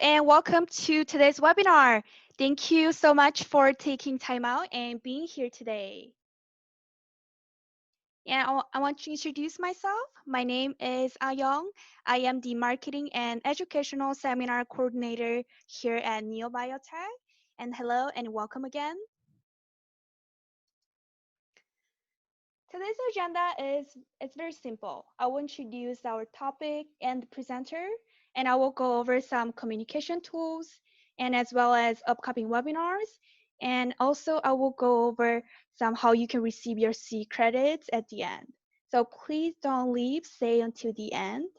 and welcome to today's webinar. Thank you so much for taking time out and being here today. And I want to introduce myself. My name is Ayong. I am the Marketing and Educational Seminar Coordinator here at Neobiotech. And hello and welcome again. Today's agenda it's very simple. I will introduce our topic and the presenter, and I will go over some communication tools and as well as upcoming webinars. And also I will go over some how you can receive your C credits at the end. So please don't leave, stay until the end.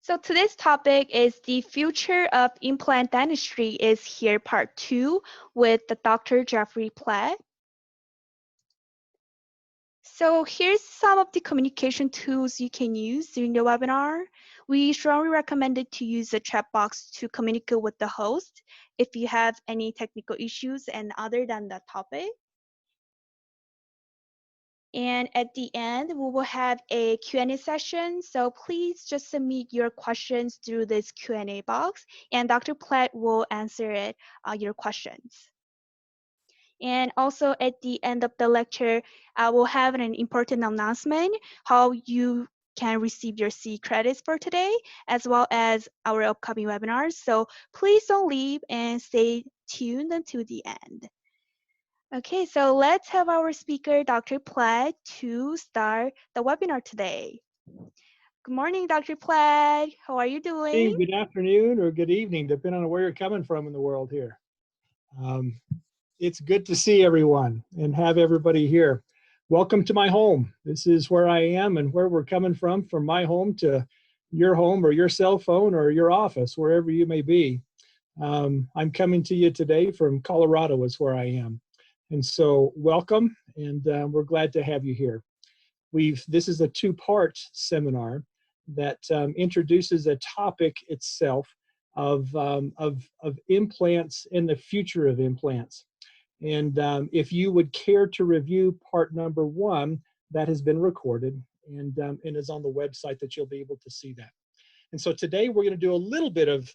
So today's topic is the future of implant dentistry is here part 2 with the Dr. Jeffery Platt. So here's some of the communication tools you can use during the webinar. We strongly recommend it to use the chat box to communicate with the host if you have any technical issues and other than that topic. And at the end, we will have a Q&A session. So please just submit your questions through this Q&A box and Dr. Platt will answer your questions. And also at the end of the lecture, I will have an important announcement how you can receive your C credits for today, as well as our upcoming webinars. So please don't leave and stay tuned until the end. Okay, so let's have our speaker, Dr. Platt, to start the webinar today. Good morning, Dr. Platt. How are you doing? Hey, good afternoon or good evening, depending on where you're coming from in the world here. It's good to see everyone and have everybody here. Welcome to my home. This is where I am and where we're coming from my home to your home or your cell phone or your office, wherever you may be. I'm coming to you today from Colorado is where I am. And so welcome, and we're glad to have you here. This is a two-part seminar that introduces a topic itself of implants and the future of implants. And if you would care to review part number 1, that has been recorded and is on the website that you'll be able to see that. And so today we're going to do a little bit of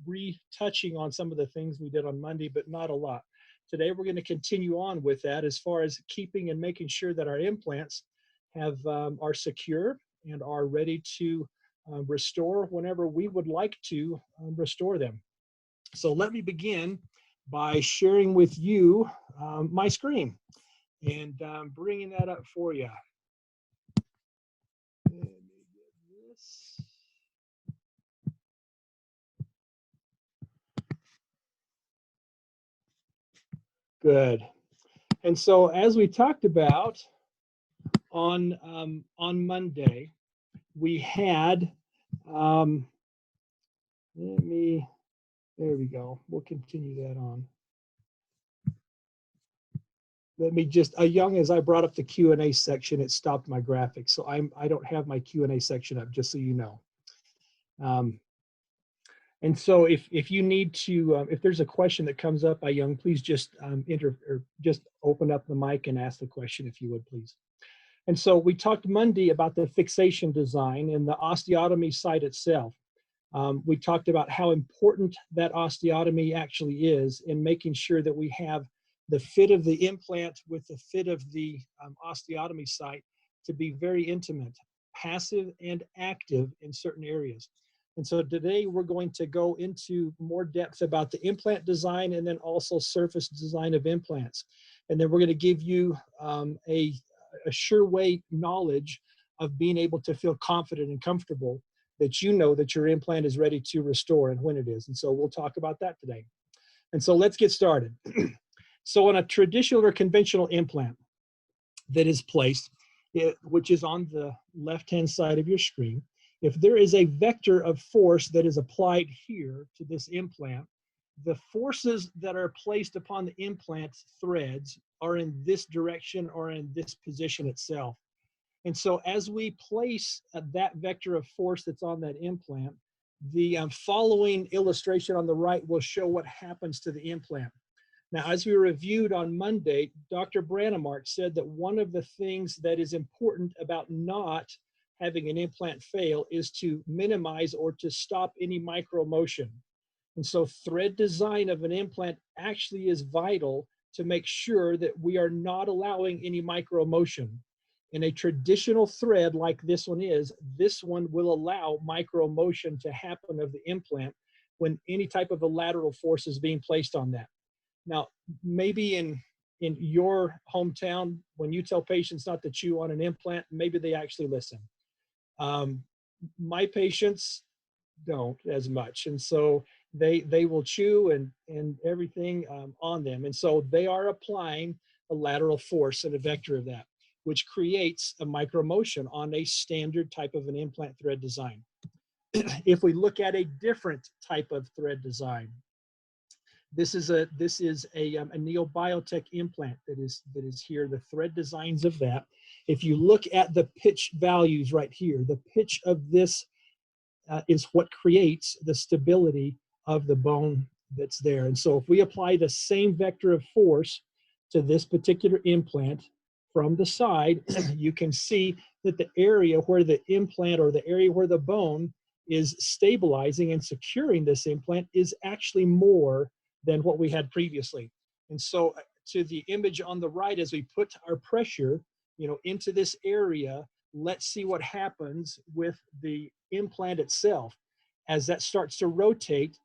retouching on some of the things we did on Monday, but not a lot. Today we're going to continue on with that as far as keeping and making sure that our implants are secure and are ready to restore whenever we would like to restore them. So let me begin by sharing with you my screen and bringing that up for you. Let me get this. Good. And so as we talked about on Monday, we had, there we go. We'll continue that on. Let me just, young as I brought up the Q&A section, it stopped my graphics. So I don't have my Q&A section up, just so you know. And so if you need to, if there's a question that comes up, young, please just just open up the mic and ask the question if you would, please. And so we talked Monday about the fixation design and the osteotomy site itself. We talked about how important that osteotomy actually is in making sure that we have the fit of the implant with the fit of the osteotomy site to be very intimate, passive and active in certain areas. And so today we're going to go into more depth about the implant design and then also surface design of implants. And then we're going to give you a sure way knowledge of being able to feel confident and comfortable that you know that your implant is ready to restore and when it is. And so we'll talk about that today. And so let's get started. So on a traditional or conventional implant that is placed, which is on the left-hand side of your screen, if there is a vector of force that is applied here to this implant, the forces that are placed upon the implant threads are in this direction or in this position itself. And so as we place that vector of force that's on that implant, the following illustration on the right will show what happens to the implant. Now, as we reviewed on Monday, Dr. Brannemark said that one of the things that is important about not having an implant fail is to minimize or to stop any micro motion. And so thread design of an implant actually is vital to make sure that we are not allowing any micro motion. In a traditional thread like this one will allow micro motion to happen of the implant when any type of a lateral force is being placed on that. Now, maybe in your hometown, when you tell patients not to chew on an implant, maybe they actually listen. My patients don't as much, and so they will chew and everything on them, and so they are applying a lateral force and a vector of that, which creates a micro motion on a standard type of an implant thread design. If we look at a different type of thread design, this is a Neobiotech implant that is here, the thread designs of that. If you look at the pitch values right here, the pitch of this is what creates the stability of the bone that's there. And so if we apply the same vector of force to this particular implant from the side, you can see that the area where the implant, or the area where the bone is stabilizing and securing this implant, is actually more than what we had previously. And so to the image on the right, as we put our pressure, into this area, let's see what happens with the implant itself. As that starts to rotate,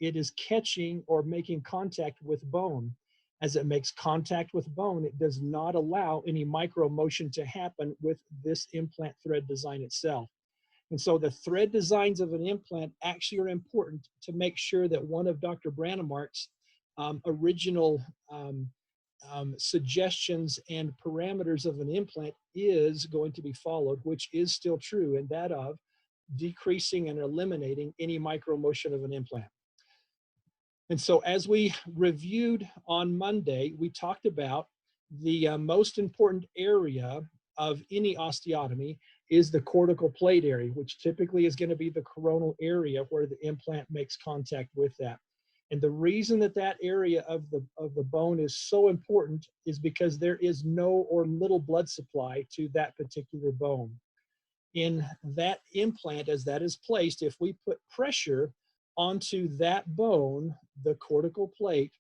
it is catching or making contact with bone. As it makes contact with bone, it does not allow any micro motion to happen with this implant thread design itself. And so the thread designs of an implant actually are important to make sure that one of Dr. Brandmark's original suggestions and parameters of an implant is going to be followed, which is still true, and that of decreasing and eliminating any micro motion of an implant. And so as we reviewed on Monday, we talked about the most important area of any osteotomy is the cortical plate area, which typically is going to be the coronal area where the implant makes contact with that. And the reason that that area of the bone is so important is because there is no or little blood supply to that particular bone. In that implant, as that is placed, if we put pressure onto that bone, the cortical plate,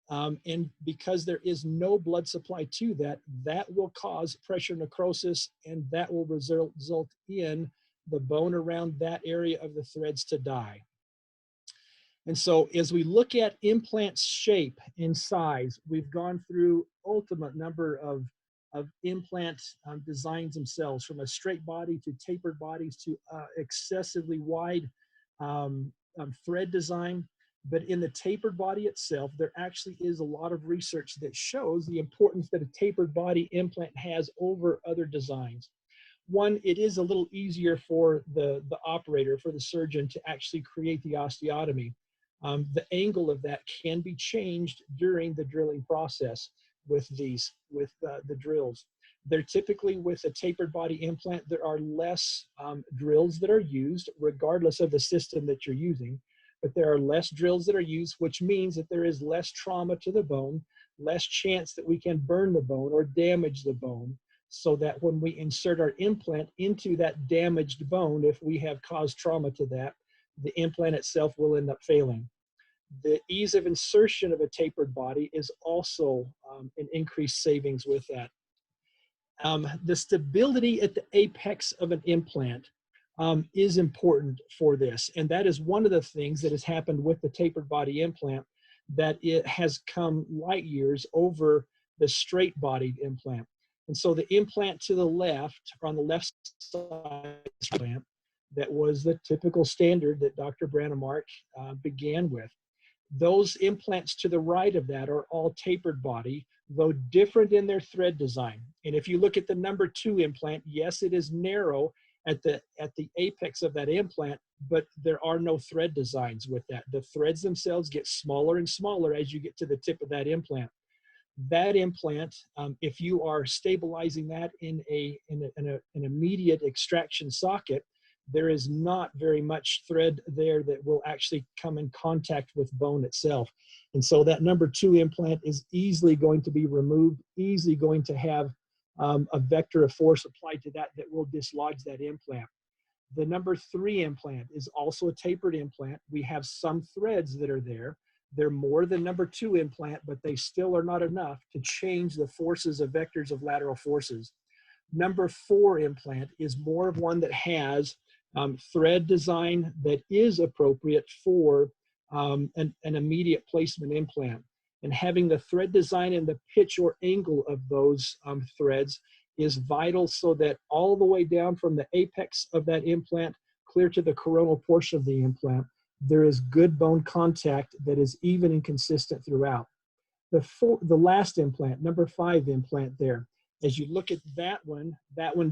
and because there is no blood supply to that, that will cause pressure necrosis, and that will result in the bone around that area of the threads to die. And so as we look at implant shape and size, we've gone through ultimate number of implant designs themselves, from a straight body to tapered bodies to excessively wide thread design. But in the tapered body itself, there actually is a lot of research that shows the importance that a tapered body implant has over other designs. One, it is a little easier for the operator, for the surgeon, to actually create the osteotomy. The angle of that can be changed during the drilling process with the drills. They're typically, with a tapered body implant, there are less drills that are used, regardless of the system that you're using. But there are less drills that are used, which means that there is less trauma to the bone, less chance that we can burn the bone or damage the bone, so that when we insert our implant into that damaged bone, if we have caused trauma to that, the implant itself will end up failing. The ease of insertion of a tapered body is also an increased savings with that. The stability at the apex of an implant is important for this. And that is one of the things that has happened with the tapered body implant, that it has come light years over the straight bodied implant. And so the implant to the left, or on the left side implant, that was the typical standard that Dr. Brandmark began with. Those implants to the right of that are all tapered body, though different in their thread design. And if you look at the number 2 implant, yes, it is narrow at the apex of that implant, but there are no thread designs with that. The threads themselves get smaller and smaller as you get to the tip of that implant. That implant, if you are stabilizing that in an immediate extraction socket, there is not very much thread there that will actually come in contact with bone itself. And so that number 2 implant is easily going to be removed, easily going to have a vector of force applied to that that will dislodge that implant. The number 3 implant is also a tapered implant. We have some threads that are there. They're more than number 2 implant, but they still are not enough to change the forces of vectors of lateral forces. Number 4 implant is more of one that has thread design that is appropriate for an immediate placement implant. And having the thread design and the pitch or angle of those threads is vital, so that all the way down from the apex of that implant clear to the coronal portion of the implant, there is good bone contact that is even and consistent throughout. The last implant, number 5 implant there, as you look at that one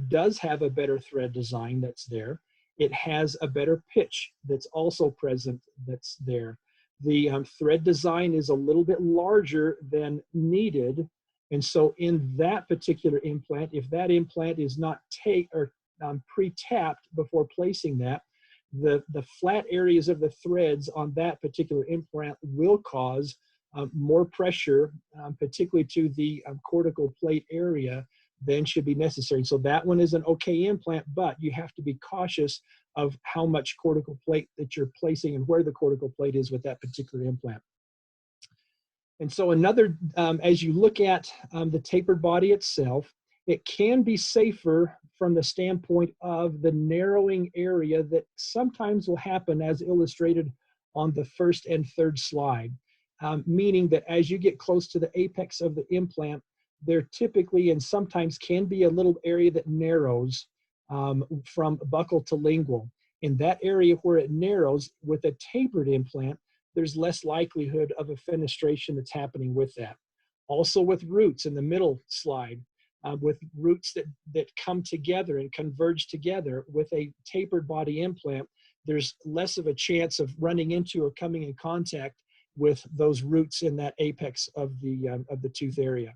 does have a better thread design that's there. It has a better pitch that's also present that's there. The thread design is a little bit larger than needed. And so in that particular implant, if that implant is not pre-tapped before placing that, the flat areas of the threads on that particular implant will cause more pressure, particularly to the cortical plate area, than should be necessary. So that one is an okay implant, but you have to be cautious of how much cortical plate that you're placing and where the cortical plate is with that particular implant. And so another, as you look at the tapered body itself, it can be safer from the standpoint of the narrowing area that sometimes will happen, as illustrated on the first and third slide. Meaning that as you get close to the apex of the implant, there typically and sometimes can be a little area that narrows from buccal to lingual. In that area where it narrows, with a tapered implant, there's less likelihood of a fenestration that's happening with that. Also with roots in the middle slide, with roots that come together and converge together with a tapered body implant, there's less of a chance of running into or coming in contact with those roots in that apex of the tooth area.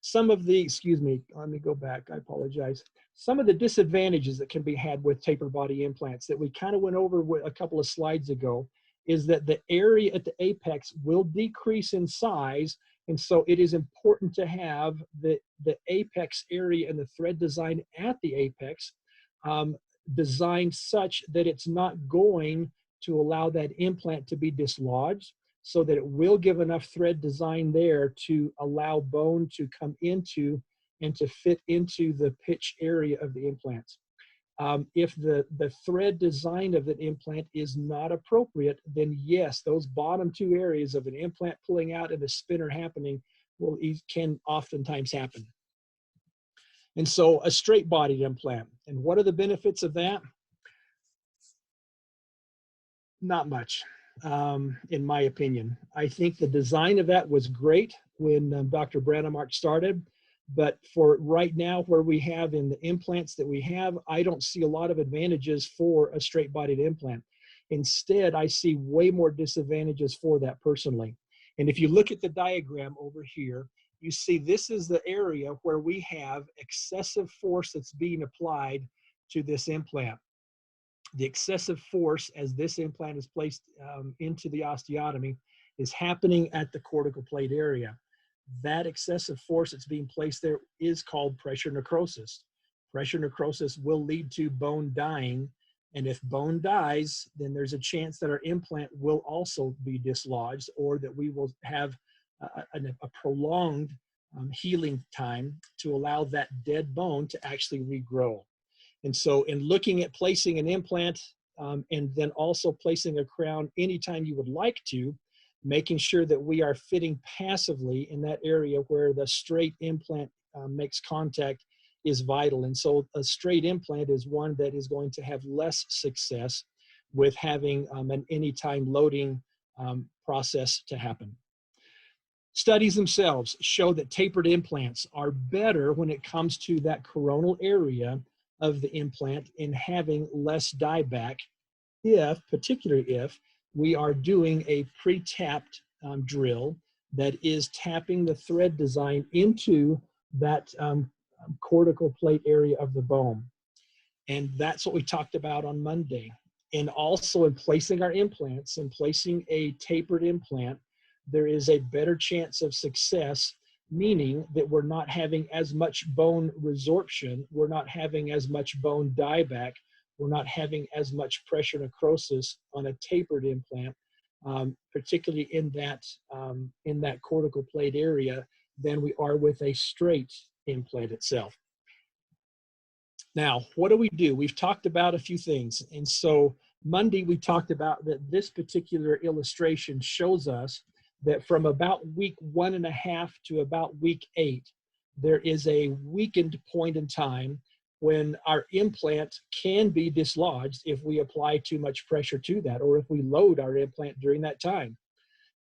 Some of the, excuse me, let me go back, I apologize. Some of the disadvantages that can be had with tapered body implants that we kind of went over with a couple of slides ago is that the area at the apex will decrease in size, and so it is important to have the apex area and the thread design at the apex designed such that it's not going to allow that implant to be dislodged, so that it will give enough thread design there to allow bone to come into and to fit into the pitch area of the implants. If the thread design of the implant is not appropriate, then yes, those bottom 2 areas of an implant pulling out and a spinner happening can oftentimes happen. And so a straight bodied implant, and what are the benefits of that? Not much, in my opinion. I think the design of that was great when Dr. Brandemark started, but for right now, where we have in the implants that we have, I don't see a lot of advantages for a straight bodied implant. Instead, I see way more disadvantages for that personally. And if you look at the diagram over here, you see this is the area where we have excessive force that's being applied to this implant. The excessive force as this implant is placed into the osteotomy is happening at the cortical plate area. That excessive force that's being placed there is called pressure necrosis. Pressure necrosis will lead to bone dying, and if bone dies, then there's a chance that our implant will also be dislodged, or that we will have a prolonged healing time to allow that dead bone to actually regrow. And so in looking at placing an implant and then also placing a crown anytime you would like to, making sure that we are fitting passively in that area where the straight implant makes contact is vital. And so a straight implant is one that is going to have less success with having an anytime loading process to happen. Studies themselves show that tapered implants are better when it comes to that coronal area of the implant in having less dieback, particularly if we are doing a pre-tapped drill that is tapping the thread design into that cortical plate area of the bone. And that's what we talked about on Monday. And also in placing our implants and placing a tapered implant, there is a better chance of success meaning that we're not having as much bone resorption, we're not having as much bone dieback, we're not having as much pressure necrosis on a tapered implant, particularly in that cortical plate area, than we are with a straight implant itself. Now, what do? We've talked about a few things. And so Monday, we talked about that this particular illustration shows us that from about week 1.5 to about week 8, there is a weakened point in time when our implant can be dislodged if we apply too much pressure to that, or if we load our implant during that time.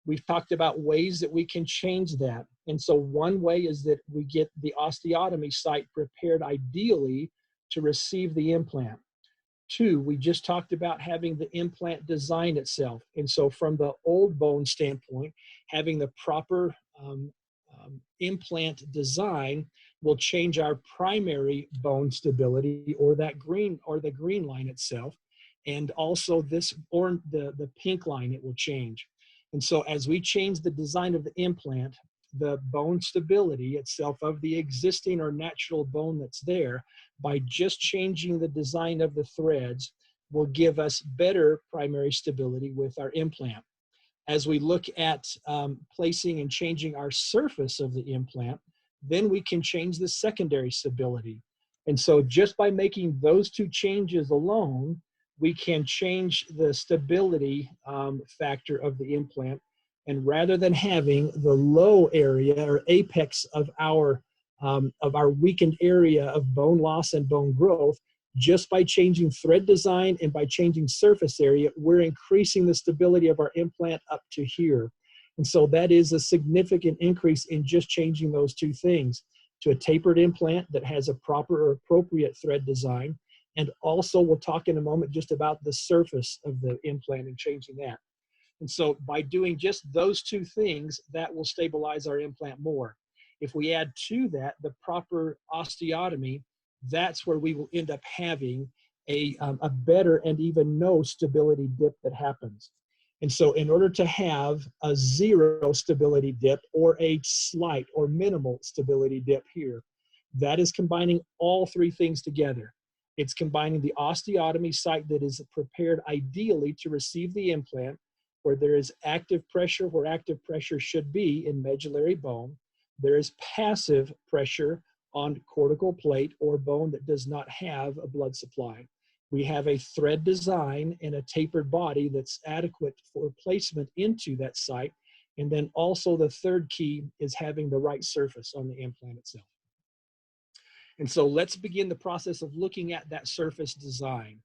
We've talked about ways that we can change that. And so one way is that we get the osteotomy site prepared ideally to receive the implant. 2, we just talked about having the implant design itself. And so from the old bone standpoint, having the proper implant design will change our primary bone stability, or the green line itself. And also this, or the pink line, it will change. And so as we change the design of the implant, the bone stability itself of the existing or natural bone that's there, by just changing the design of the threads, will give us better primary stability with our implant. As we look at placing and changing our surface of the implant, then we can change the secondary stability. And so just by making those 2 changes alone, we can change the stability factor of the implant. And rather than having the low area or apex of our weakened area of bone loss and bone growth, just by changing thread design and by changing surface area, we're increasing the stability of our implant up to here. And so that is a significant increase in just changing those 2 things to a tapered implant that has a proper or appropriate thread design. And also we'll talk in a moment just about the surface of the implant and changing that. And so by doing just those 2 things, that will stabilize our implant more. If we add to that the proper osteotomy, that's where we will end up having a better and even no stability dip that happens. And so in order to have a 0 stability dip or a slight or minimal stability dip here, that is combining all 3 things together. It's combining the osteotomy site that is prepared ideally to receive the implant, where there is active pressure where active pressure should be in medullary bone. There is passive pressure on cortical plate or bone that does not have a blood supply. We have a thread design and a tapered body that's adequate for placement into that site. And then also the third key is having the right surface on the implant itself. And so let's begin the process of looking at that surface design.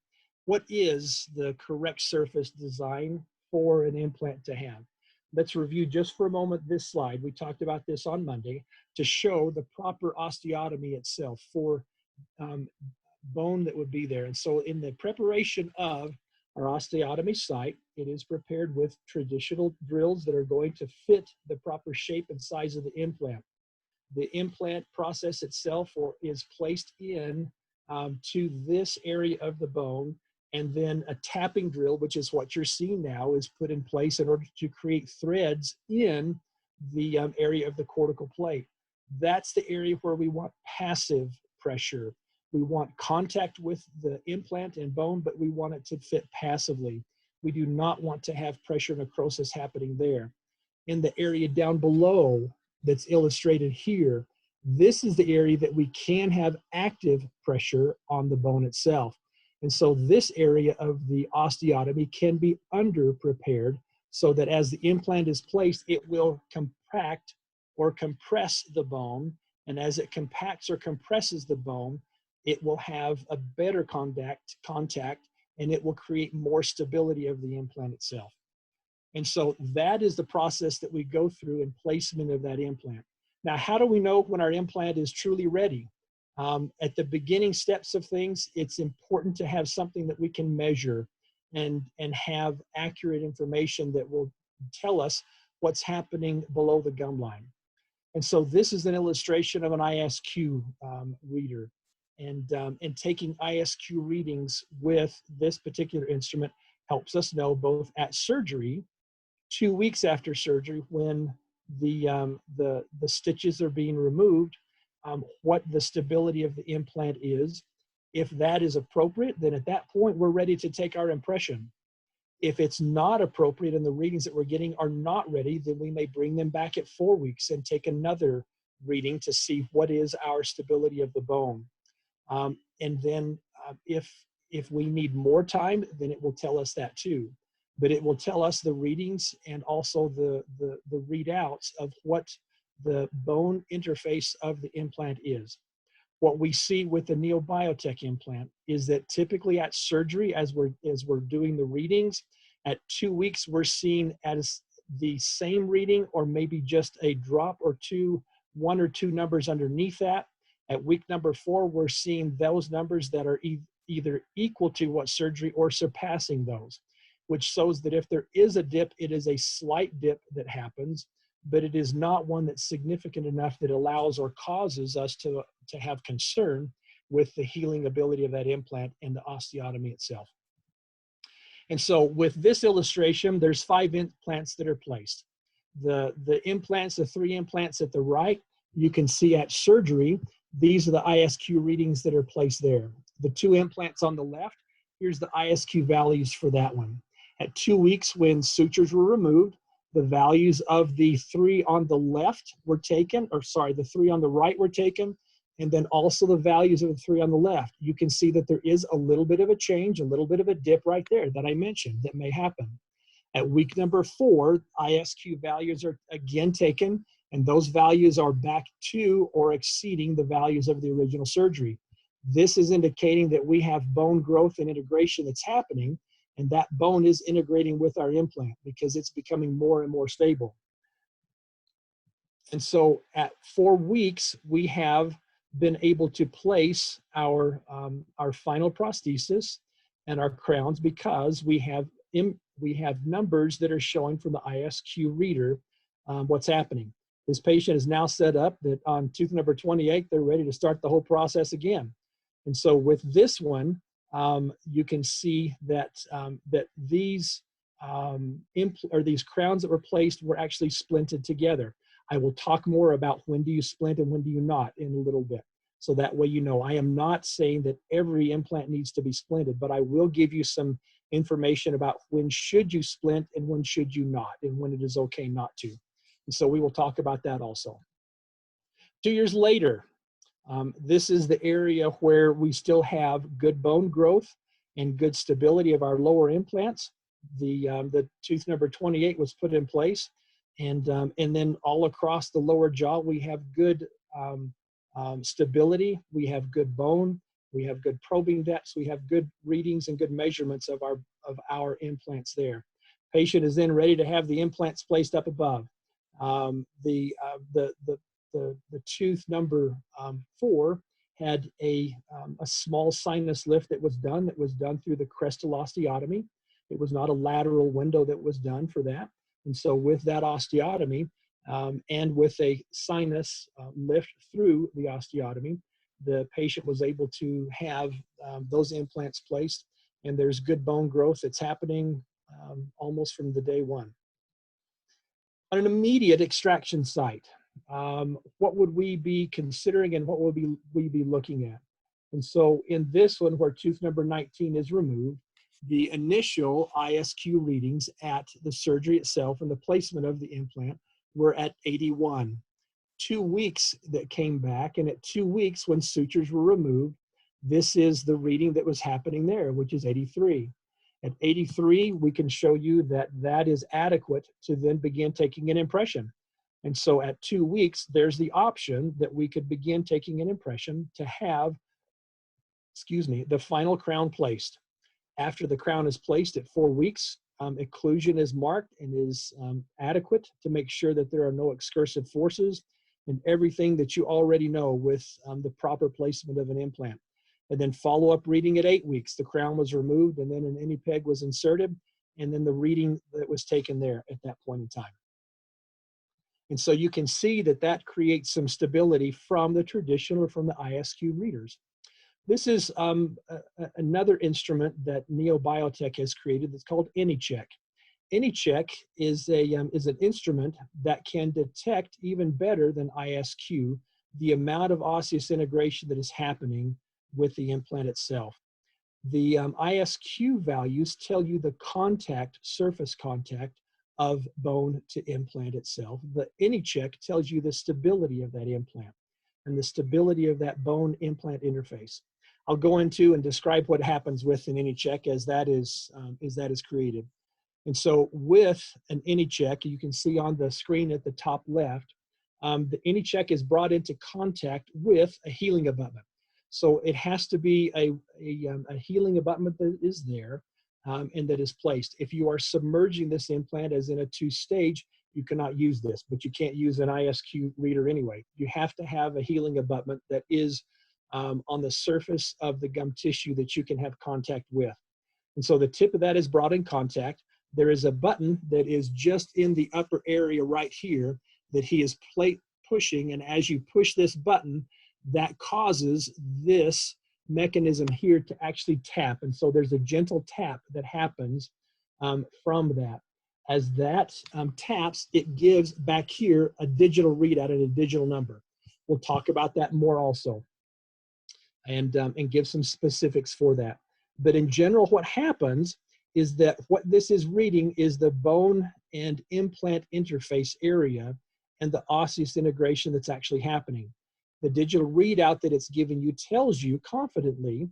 What is the correct surface design for an implant to have? Let's review just for a moment this slide. We talked about this on Monday to show the proper osteotomy itself for bone that would be there. And so in the preparation of our osteotomy site, it is prepared with traditional drills that are going to fit the proper shape and size of the implant. The implant process itself is placed in to this area of the bone, and then a tapping drill, which is what you're seeing now, is put in place in order to create threads in the area of the cortical plate. That's the area where we want passive pressure. We want contact with the implant and bone, but we want it to fit passively. We do not want to have pressure necrosis happening there. In the area down below that's illustrated here, this is the area that we can have active pressure on the bone itself. And so this area of the osteotomy can be under-prepared so that as the implant is placed, it will compact or compress the bone. And as it compacts or compresses the bone, it will have a better contact, and it will create more stability of the implant itself. And so that is the process that we go through in placement of that implant. Now, how do we know when our implant is truly ready? At the beginning steps of things, it's important to have something that we can measure and have accurate information that will tell us what's happening below the gum line. And so this is an illustration of an ISQ reader. And taking ISQ readings with this particular instrument helps us know both at surgery, 2 weeks after surgery, when the stitches are being removed, what the stability of the implant is. If that is appropriate, then at that point, we're ready to take our impression. If it's not appropriate and the readings that we're getting are not ready, then we may bring them back at 4 weeks and take another reading to see what is our stability of the bone. And then if we need more time, then it will tell us that too. But it will tell us the readings and also the readouts of what the bone interface of the implant is. What we see with the Neobiotech implant is that typically at surgery, as we're doing the readings, at 2 weeks, we're seeing as the same reading or maybe just a drop or two, 1 or 2 numbers underneath that. At week number 4, we're seeing those numbers that are either equal to what surgery or surpassing those, which shows that if there is a dip, it is a slight dip that happens, but it is not one that's significant enough that allows or causes us to have concern with the healing ability of that implant and the osteotomy itself. And so with this illustration, there's 5 implants that are placed. The implants, the 3 implants at the right, you can see at surgery, these are the ISQ readings that are placed there. The 2 implants on the left, here's the ISQ values for that one. At 2 weeks, when sutures were removed, the values of the 3 on the left were taken, or sorry, the 3 on the right were taken, and then also the values of the 3 on the left. You can see that there is a little bit of a change, a little bit of a dip right there that I mentioned that may happen. At week number 4, ISQ values are again taken, and those values are back to or exceeding the values of the original surgery. This is indicating that we have bone growth and integration that's happening, and that bone is integrating with our implant because it's becoming more and more stable. And so at 4 weeks, we have been able to place our final prosthesis and our crowns because we have numbers that are showing from the ISQ reader what's happening. This patient is now set up that on tooth number 28, they're ready to start the whole process again. And so with this one, you can see that these crowns that were placed were actually splinted together. I will talk more about when do you splint and when do you not in a little bit. So that way you know, I am not saying that every implant needs to be splinted, but I will give you some information about when should you splint and when should you not, and when it is okay not to. And so we will talk about that also. 2 years later, this is the area where we still have good bone growth and good stability of our lower implants. The tooth number 28 was put in place, and then all across the lower jaw we have good stability. We have good bone. We have good probing depths. We have good readings and good measurements of our implants there. Patient is then ready to have the implants placed up above. The tooth number 4 had a small sinus lift that was done through the crestal osteotomy. It was not a lateral window that was done for that. And so with that osteotomy and with a sinus lift through the osteotomy, the patient was able to have those implants placed, and there's good bone growth that's happening almost from the day 1. On an immediate extraction site, what would we be considering and what would we be looking at? And so in this one where tooth number 19 is removed, the initial ISQ readings at the surgery itself and the placement of the implant were at 81. 2 weeks that came back, and at 2 weeks when sutures were removed, this is the reading that was happening there, which is 83. At 83, we can show you that that is adequate to then begin taking an impression. And so at 2 weeks, there's the option that we could begin taking an impression to have, the final crown placed. After the crown is placed at 4 weeks, occlusion is marked and is adequate to make sure that there are no excursive forces and everything that you already know with the proper placement of an implant. And then follow-up reading at 8 weeks, the crown was removed and then an AnyPeg was inserted, and then the reading that was taken there at that point in time. And so you can see that that creates some stability from the traditional or from the ISQ readers. This is another instrument that Neobiotech has created that's called AnyCheck. AnyCheck is an instrument that can detect even better than ISQ the amount of osseous integration that is happening with the implant itself. The ISQ values tell you the contact, surface contact of bone to implant itself. The AnyCheck tells you the stability of that implant and the stability of that bone implant interface. I'll go into and describe what happens with an AnyCheck as that is created. And so with an AnyCheck, you can see on the screen at the top left, the AnyCheck is brought into contact with a healing abutment. So it has to be a healing abutment that is there and that is placed. If you are submerging this implant as in a 2-stage, you cannot use this, but you can't use an ISQ reader anyway. You have to have a healing abutment that is on the surface of the gum tissue that you can have contact with. And so the tip of that is brought in contact. There is a button that is just in the upper area right here that he is pushing, and as you push this button, that causes this mechanism here to actually tap. And so there's a gentle tap that happens from that. As that taps, it gives back here a digital readout and a digital number. We'll talk about that more also and give some specifics for that. But in general, what happens is that what this is reading is the bone and implant interface area and the osseous integration that's actually happening. The digital readout that it's giving you tells you confidently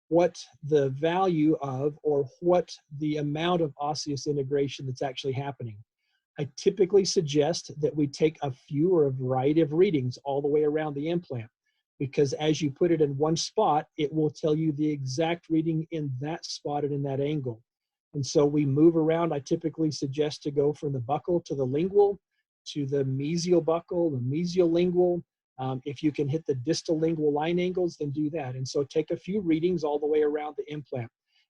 what the value of or what the amount of osseous integration that's actually happening. I typically suggest that we take a few or a variety of readings all the way around the implant, because as you put it in one spot, it will tell you the exact reading in that spot and in that angle. And so we move around. I typically suggest to go from the buccal to the lingual, to the mesial buccal, the mesial lingual. If you can hit the distal lingual line angles, then do that. And so take a few readings all the way around the implant.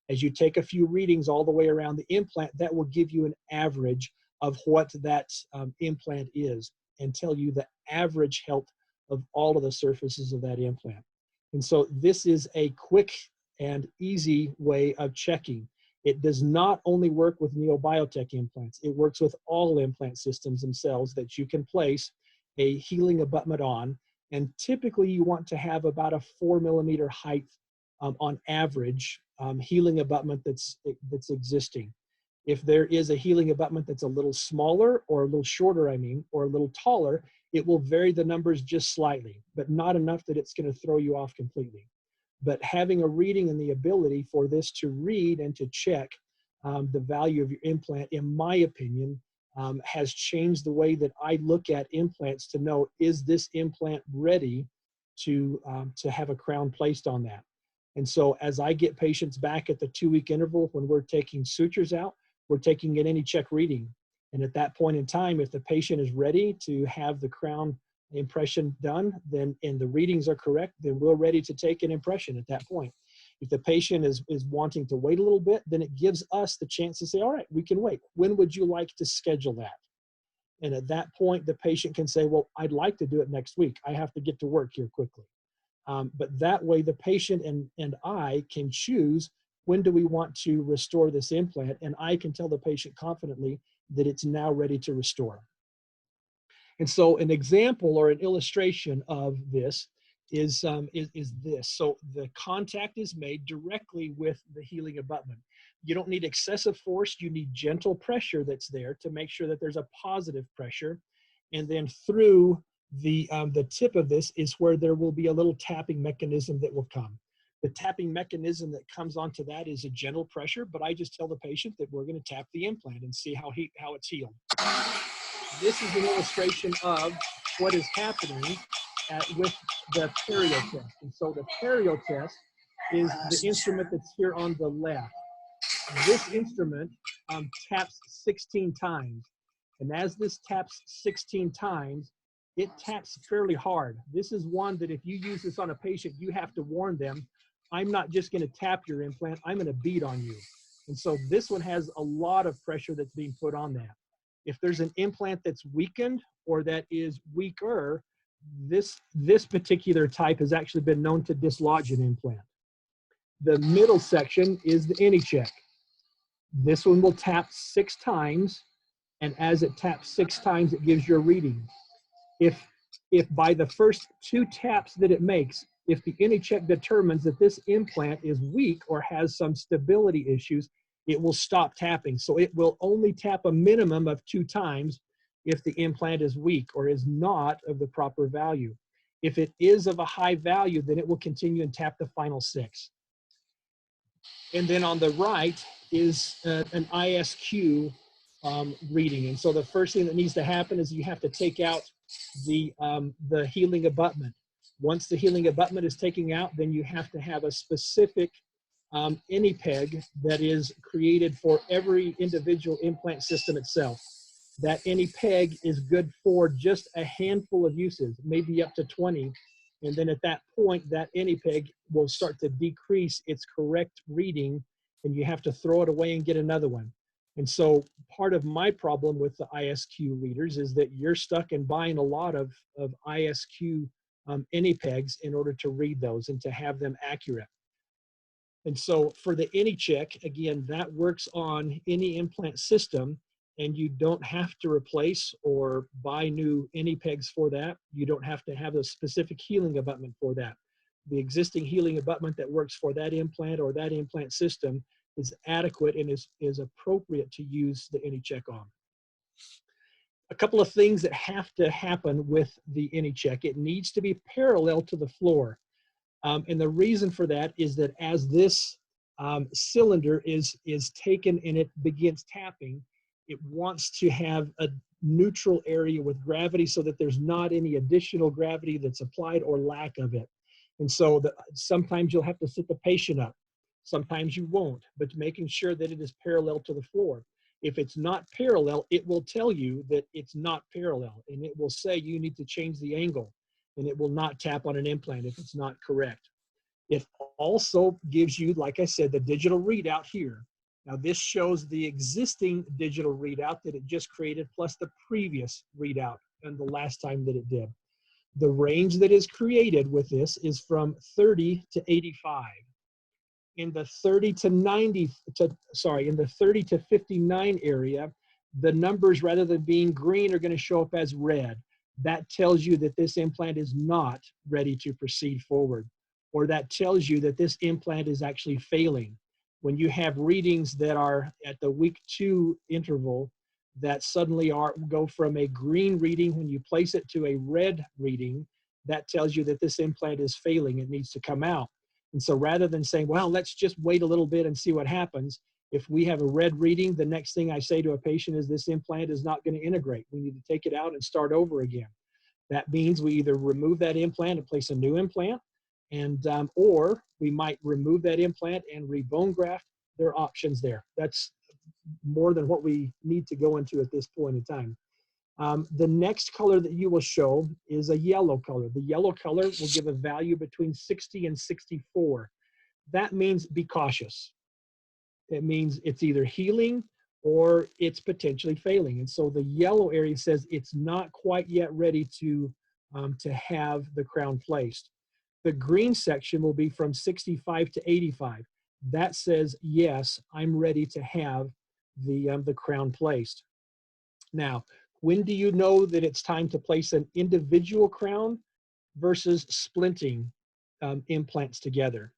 As you take a few readings all the way around the implant, that will give you an average of what that implant is and tell you the average health of all of the surfaces of that implant. And so this is a quick and easy way of checking. It does not only work with Neobiotech implants, it works with all implant systems themselves that you can place a healing abutment on. And typically you want to have about a 4 millimeter height on average healing abutment that's existing. If there is a healing abutment that's a little smaller or a little shorter, or a little taller, it will vary the numbers just slightly, but not enough that it's going to throw you off completely. But having a reading and the ability for this to read and to check the value of your implant, in my opinion, has changed the way that I look at implants to know, is this implant ready to have a crown placed on that? And so as I get patients back at the 2-week interval when we're taking sutures out, we're taking an AnyCheck reading. And at that point in time, if the patient is ready to have the crown impression done, then and the readings are correct, then we're ready to take an impression at that point. If the patient is wanting to wait a little bit, then it gives us the chance to say, all right, we can wait. When would you like to schedule that? And at that point, the patient can say, well, I'd like to do it next week. I have to get to work here quickly. But that way the patient and I can choose, when do we want to restore this implant? And I can tell the patient confidently that it's now ready to restore. And so an example or an illustration of this is this. So the contact is made directly with the healing abutment. You don't need excessive force. You need gentle pressure that's there to make sure that there's a positive pressure. And then through the tip of this is where there will be a little tapping mechanism that will come. The tapping mechanism that comes onto that is a gentle pressure, but I just tell the patient that we're going to tap the implant and see how it's healed. This is an illustration of what is happening with the perio test. And so the perio test is the instrument that's here on the left. This instrument taps 16 times. And as this taps 16 times, it taps fairly hard. This is one that if you use this on a patient, you have to warn them, I'm not just going to tap your implant, I'm going to beat on you. And so this one has a lot of pressure that's being put on that. If there's an implant that's weakened or that is weaker, this particular type has actually been known to dislodge an implant. The middle section is the AnyCheck. This one will tap 6 times, and as it taps 6 times, it gives you a reading. If by the first 2 taps that it makes, if the AnyCheck determines that this implant is weak or has some stability issues, it will stop tapping. So it will only tap a minimum of 2 times if the implant is weak or is not of the proper value. If it is of a high value, then it will continue and tap the final 6. And then on the right is an ISQ reading. And so the first thing that needs to happen is you have to take out the healing abutment. Once the healing abutment is taken out, then you have to have a specific AnyPeg that is created for every individual implant system itself. That AnyPeg is good for just a handful of uses, maybe up to 20. And then at that point, that AnyPeg will start to decrease its correct reading, and you have to throw it away and get another one. And so part of my problem with the ISQ readers is that you're stuck in buying a lot of ISQ AnyPegs in order to read those and to have them accurate. And so for the AnyCheck, again, that works on any implant system, and you don't have to replace or buy new AnyPegs for that. You don't have to have a specific healing abutment for that. The existing healing abutment that works for that implant or that implant system is adequate and is appropriate to use the AnyCheck on. A couple of things that have to happen with the AnyCheck: it needs to be parallel to the floor. And the reason for that is that as this cylinder is taken and it begins tapping, it wants to have a neutral area with gravity so that there's not any additional gravity that's applied or lack of it. And so sometimes you'll have to sit the patient up. Sometimes you won't, but making sure that it is parallel to the floor. If it's not parallel, it will tell you that it's not parallel, and it will say you need to change the angle, and it will not tap on an implant if it's not correct. It also gives you, like I said, the digital readout here. Now this shows the existing digital readout that it just created plus the previous readout and the last time that it did. The range that is created with this is from 30 to 85. In the 30 to 59 area, the numbers, rather than being green, are going to show up as red. That tells you that this implant is not ready to proceed forward, or that tells you that this implant is actually failing. When you have readings that are at the week 2 interval that suddenly go from a green reading when you place it to a red reading, that tells you that this implant is failing. It needs to come out. And so rather than saying, well, let's just wait a little bit and see what happens, if we have a red reading, the next thing I say to a patient is this implant is not going to integrate. We need to take it out and start over again. That means we either remove that implant and place a new implant, and or we might remove that implant and rebone graft. There are options there. That's more than what we need to go into at this point in time. The next color that you will show is a yellow color. The yellow color will give a value between 60 and 64. That means be cautious. It means it's either healing or it's potentially failing. And so the yellow area says it's not quite yet ready to have the crown placed. The green section will be from 65 to 85. That says, yes, I'm ready to have the crown placed. Now, when do you know that it's time to place an individual crown versus splinting implants together?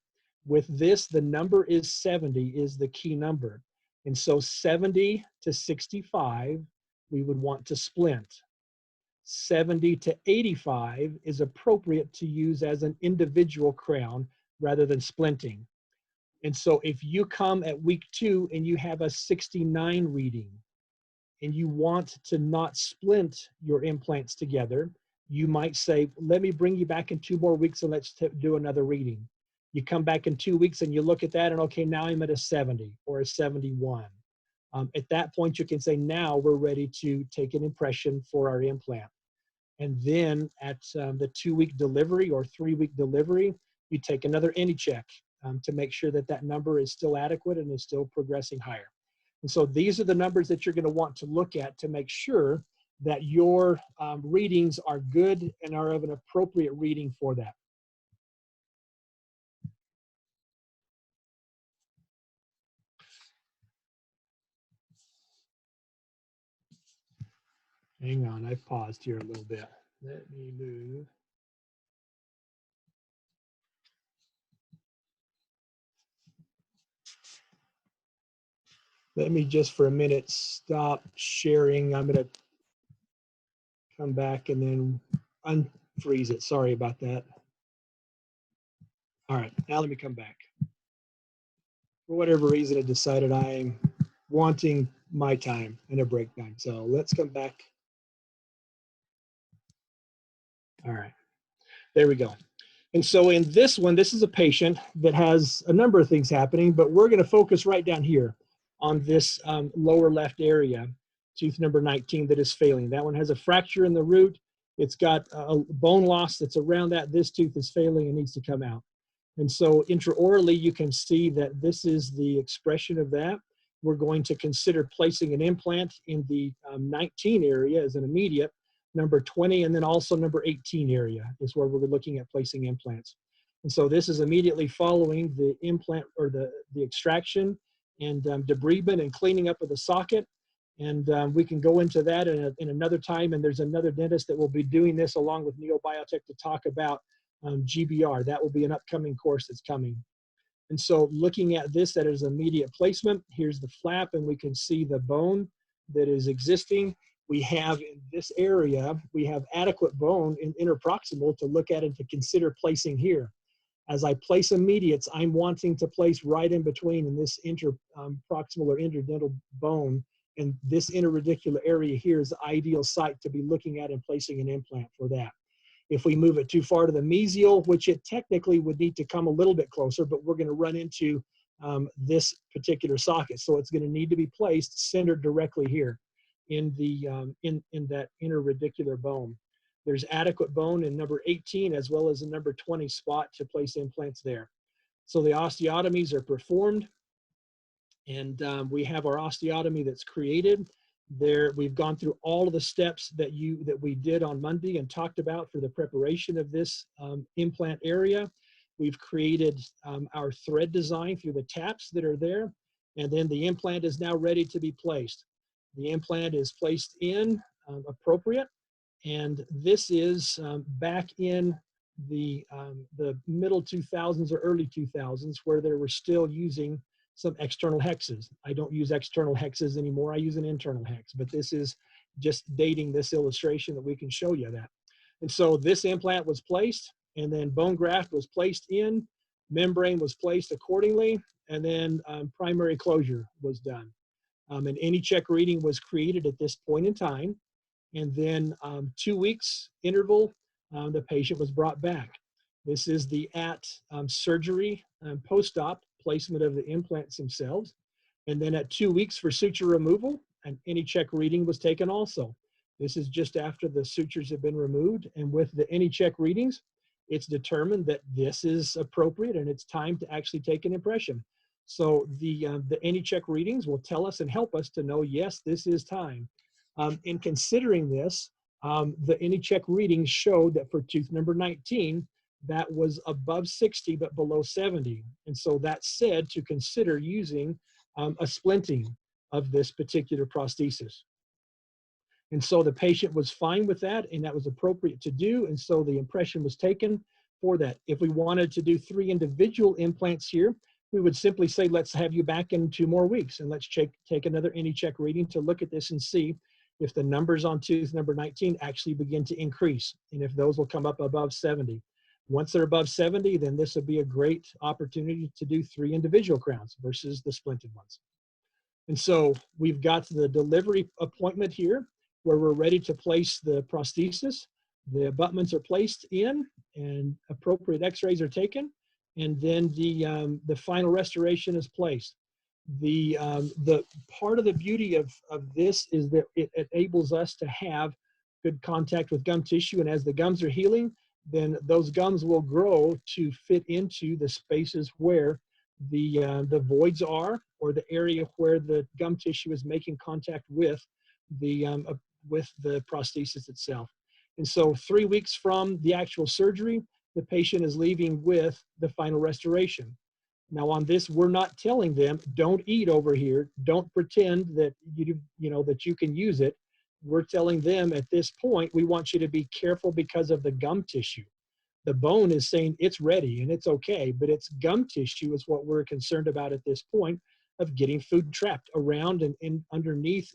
With this, the number is 70 is the key number. And so 70 to 65, we would want to splint. 70 to 85 is appropriate to use as an individual crown rather than splinting. And so if you come at week 2 and you have a 69 reading and you want to not splint your implants together, you might say, let me bring you back in 2 more weeks and let's do another reading. You come back in 2 weeks and you look at that and, okay, now I'm at a 70 or a 71. At that point, you can say, now we're ready to take an impression for our implant. And then at the 2-week delivery or 3-week delivery, you take another AnyCheck to make sure that that number is still adequate and is still progressing higher. And so these are the numbers that you're going to want to look at to make sure that your readings are good and are of an appropriate reading for that. Hang on, I've paused here a little bit. Let me move. Let me just for a minute stop sharing. I'm going to come back and then unfreeze it. Sorry about that. All right, now let me come back. For whatever reason, it decided I'm wanting my time and a break time. So let's come back. All right, there we go. And so in this one, this is a patient that has a number of things happening, but we're going to focus right down here on this lower left area, tooth number 19, that is failing. That one has a fracture in the root. It's got a bone loss that's around that. This tooth is failing and needs to come out. And so intraorally, you can see that this is the expression of that. We're going to consider placing an implant in the 19 area as an immediate, number 20, and then also number 18 area is where we're looking at placing implants. And so this is immediately following the implant or the extraction and debridement and cleaning up of the socket. And we can go into that in another time. And there's another dentist that will be doing this along with Neobiotech to talk about GBR. That will be an upcoming course that's coming. And so looking at this, that is immediate placement. Here's the flap, and we can see the bone that is existing. We have in this area, we have adequate bone in interproximal to look at and to consider placing here. As I place immediates, I'm wanting to place right in between in this interproximal or interdental bone, and this interradicular area here is the ideal site to be looking at and placing an implant for that. If we move it too far to the mesial, which it technically would need to come a little bit closer, but we're going to run into this particular socket. So it's going to need to be placed centered directly here in the in that interradicular bone. There's adequate bone in number 18 as well as in number 20 spot to place implants there. So the osteotomies are performed, and we have our osteotomy that's created. There, we've gone through all of the steps that we did on Monday and talked about for the preparation of this implant area. We've created our thread design through the taps that are there, and then the implant is now ready to be placed. The implant is placed in appropriate, and this is back in the middle 2000s or early 2000s where they were still using some external hexes. I don't use external hexes anymore. I use an internal hex, but this is just dating this illustration that we can show you that. And so this implant was placed, and then bone graft was placed in, membrane was placed accordingly, and then primary closure was done. An AnyCheck reading was created at this point in time, and then 2 weeks interval, the patient was brought back. This is the surgery post-op placement of the implants themselves. And then at 2 weeks for suture removal, an AnyCheck reading was taken also. This is just after the sutures have been removed. And with the AnyCheck readings, it's determined that this is appropriate and it's time to actually take an impression. So the AnyCheck readings will tell us and help us to know, yes, this is time. In considering this, the AnyCheck readings showed that for tooth number 19, that was above 60 but below 70. And so that said to consider using a splinting of this particular prosthesis. And so the patient was fine with that, and that was appropriate to do. And so the impression was taken for that. If we wanted to do 3 individual implants here, we would simply say, let's have you back in 2 more weeks, and let's take another AnyCheck reading to look at this and see if the numbers on tooth number 19 actually begin to increase, and if those will come up above 70. Once they're above 70, then this would be a great opportunity to do 3 individual crowns versus the splinted ones. And so we've got the delivery appointment here where we're ready to place the prosthesis. The abutments are placed in and appropriate x-rays are taken. And then the final restoration is placed. The part of the beauty of this is that it enables us to have good contact with gum tissue. And as the gums are healing, then those gums will grow to fit into the spaces where the voids are, or the area where the gum tissue is making contact with the prosthesis itself. And so 3 weeks from the actual surgery, the patient is leaving with the final restoration. Now on this, we're not telling them, don't eat over here, don't pretend that that you can use it. we're telling them at this point, we want you to be careful because of the gum tissue. The bone is saying it's ready and it's okay, but it's gum tissue is what we're concerned about at this point of getting food trapped around and underneath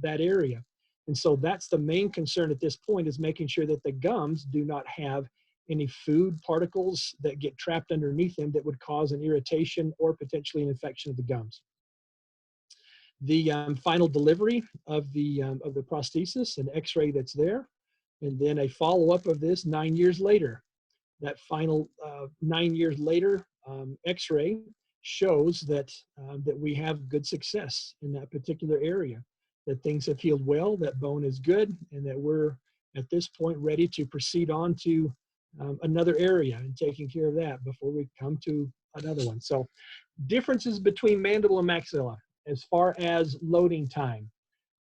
that area. And so that's the main concern at this point, is making sure that the gums do not have any food particles that get trapped underneath them that would cause an irritation or potentially an infection of the gums. The final delivery of the prosthesis, an X-ray that's there, and then a follow-up of this 9 years later. That final 9 years later X-ray shows that that we have good success in that particular area, that things have healed well, that bone is good, and that we're at this point ready to proceed on to another area and taking care of that before we come to another one. So differences between mandible and maxilla as far as loading time.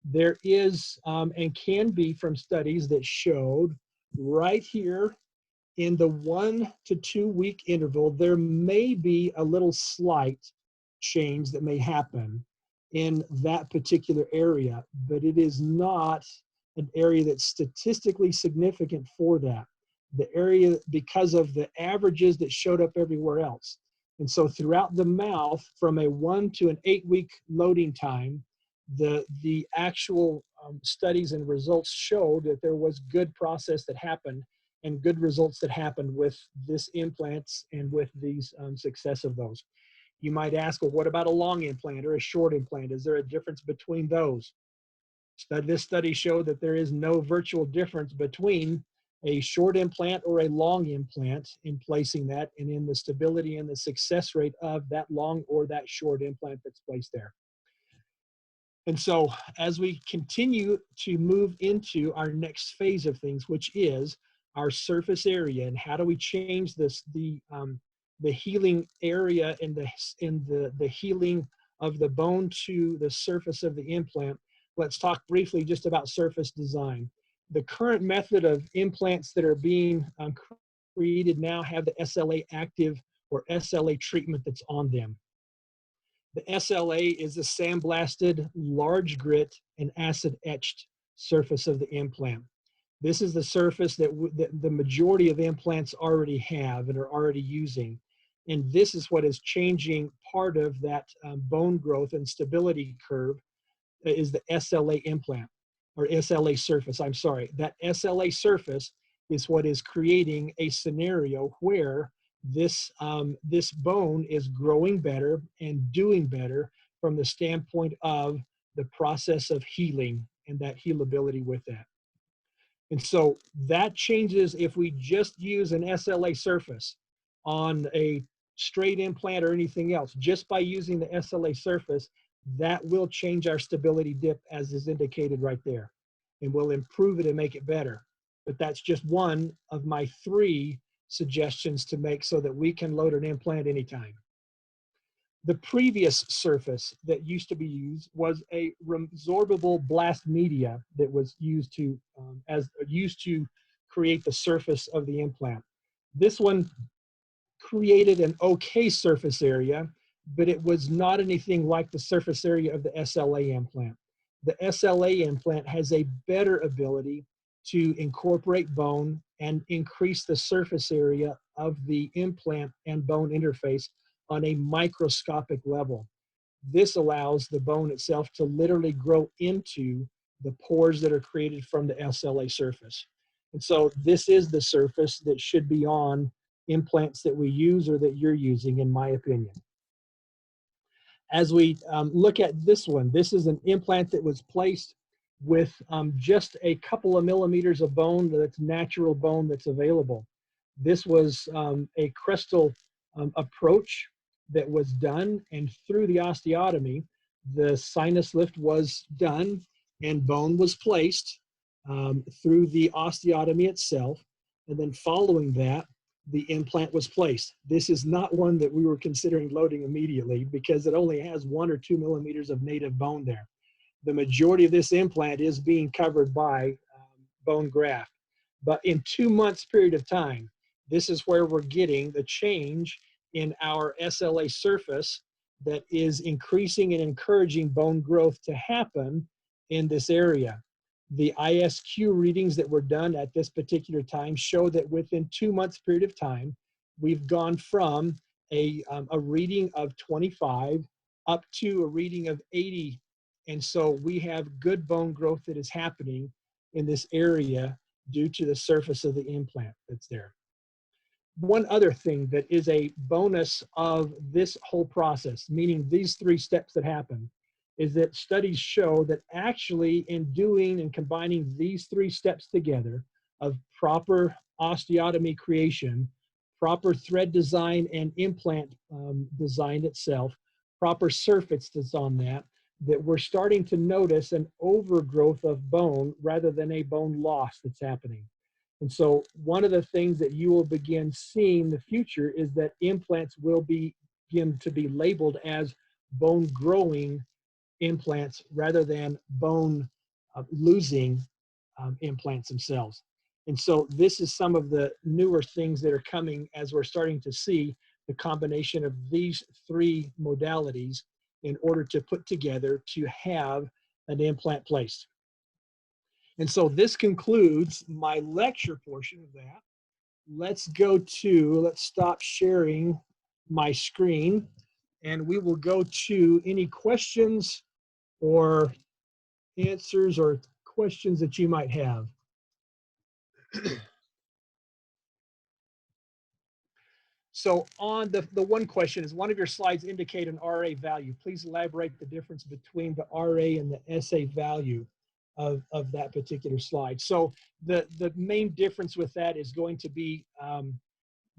There is and can be from studies that showed right here in the 1 to 2 week interval, there may be a little slight change that may happen in that particular area, but it is not an area that's statistically significant for that. The area, because of the averages that showed up everywhere else. And so throughout the mouth, from a 1 to an 8 week loading time, the actual studies and results showed that there was good process that happened and good results that happened with this implants and with these success of those. You might ask, well, what about a long implant or a short implant? Is there a difference between those? This study showed that there is no virtual difference between a short implant or a long implant in placing that and in the stability and the success rate of that long or that short implant that's placed there. And so as we continue to move into our next phase of things, which is our surface area, and how do we change this, the healing area and the healing of the bone to the surface of the implant, let's talk briefly just about surface design. The current method of implants that are being created now have the SLA active or SLA treatment that's on them. The SLA is the sandblasted, large grit, and acid etched surface of the implant. This is the surface that the majority of implants already have and are already using. And this is what is changing part of that bone growth and stability curve is the SLA implant, or SLA surface, I'm sorry. That SLA surface is what is creating a scenario where this bone is growing better and doing better from the standpoint of the process of healing and that healability with that. And so that changes if we just use an SLA surface on a straight implant or anything else. Just by using the SLA surface, that will change our stability dip as is indicated right there. And we'll improve it and make it better. But that's just one of my 3 suggestions to make so that we can load an implant anytime. The previous surface that used to be used was a resorbable blast media that was used to create the surface of the implant. This one created an okay surface area, but it was not anything like the surface area of the SLA implant. The SLA implant has a better ability to incorporate bone and increase the surface area of the implant and bone interface on a microscopic level. This allows the bone itself to literally grow into the pores that are created from the SLA surface. And so this is the surface that should be on implants that we use or that you're using, in my opinion. As we look at this one, this is an implant that was placed with just a couple of millimeters of bone, that's natural bone that's available. This was a crestal approach that was done, and through the osteotomy, the sinus lift was done and bone was placed through the osteotomy itself. And then following that, the implant was placed. This is not one that we were considering loading immediately because it only has 1 or 2 millimeters of native bone there. The majority of this implant is being covered by bone graft. But in 2 months period of time, this is where we're getting the change in our SLA surface that is increasing and encouraging bone growth to happen in this area. The ISQ readings that were done at this particular time show that within 2 months period of time, we've gone from a reading of 25 up to a reading of 80. And so we have good bone growth that is happening in this area due to the surface of the implant that's there. One other thing that is a bonus of this whole process, meaning these 3 steps that happen, is that studies show that actually in doing and combining these 3 steps together of proper osteotomy creation, proper thread design and implant design itself, proper surface that's on that we're starting to notice an overgrowth of bone rather than a bone loss that's happening. And so one of the things that you will begin seeing in the future is that implants will begin to be labeled as bone growing implants rather than bone losing implants themselves. And so this is some of the newer things that are coming as we're starting to see the combination of these 3 modalities in order to put together to have an implant placed. And so this concludes my lecture portion of that. Let's stop sharing my screen, and we will go to any questions or answers or questions that you might have. So on the one question is, one of your slides indicate an RA value. Please elaborate the difference between the RA and the SA value of that particular slide. So the main difference with that is going to be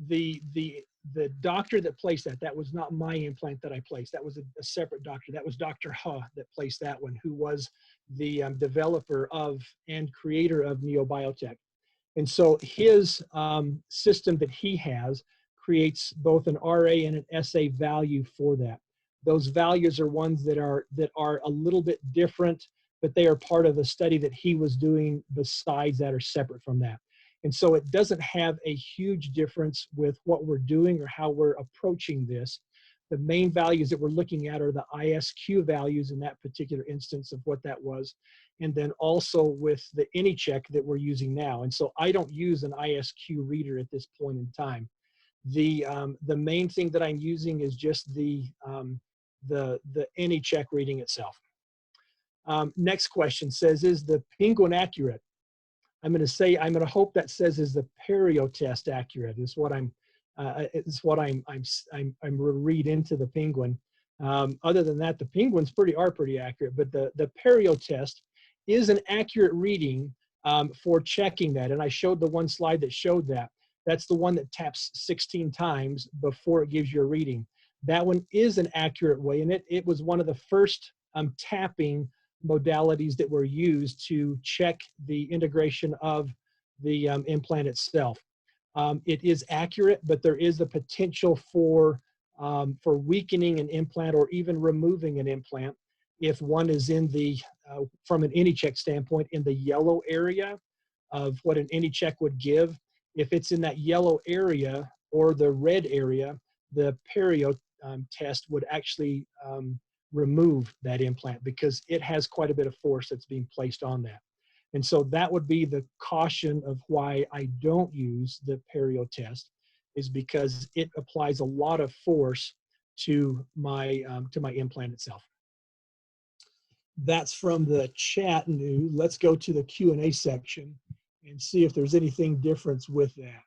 the doctor that placed that. That was not my implant that I placed. That was a separate doctor. That was Dr. Huh that placed that one, who was the developer of and creator of Neobiotech. And so his system that he has creates both an RA and an SA value for that. Those values are ones that are a little bit different, but they are part of a study that he was doing besides that, are separate from that. And so it doesn't have a huge difference with what we're doing or how we're approaching this. The main values that we're looking at are the ISQ values in that particular instance of what that was, and then also with the AnyCheck that we're using now. And so I don't use an ISQ reader at this point in time. The main thing that I'm using is just the AnyCheck reading itself. Next question says, is the penguin accurate? I'm going to hope that says, is the perio test accurate? Is what I'm read into the penguin. Other than that, the penguins are pretty accurate, but the perio test is an accurate reading for checking that. And I showed the one slide that showed that. That's the one that taps 16 times before it gives you a reading. That one is an accurate way, and it was one of the first tapping modalities that were used to check the integration of the implant itself. It is accurate, but there is the potential for weakening an implant or even removing an implant if one is in the, from an AnyCheck standpoint, in the yellow area of what an AnyCheck would give. If it's in that yellow area or the red area, the perio test would actually remove that implant because it has quite a bit of force that's being placed on that. And so that would be the caution of why I don't use the perio test, is because it applies a lot of force to my implant itself. That's from the chat new. Let's go to the Q&A section and see if there's anything different with that.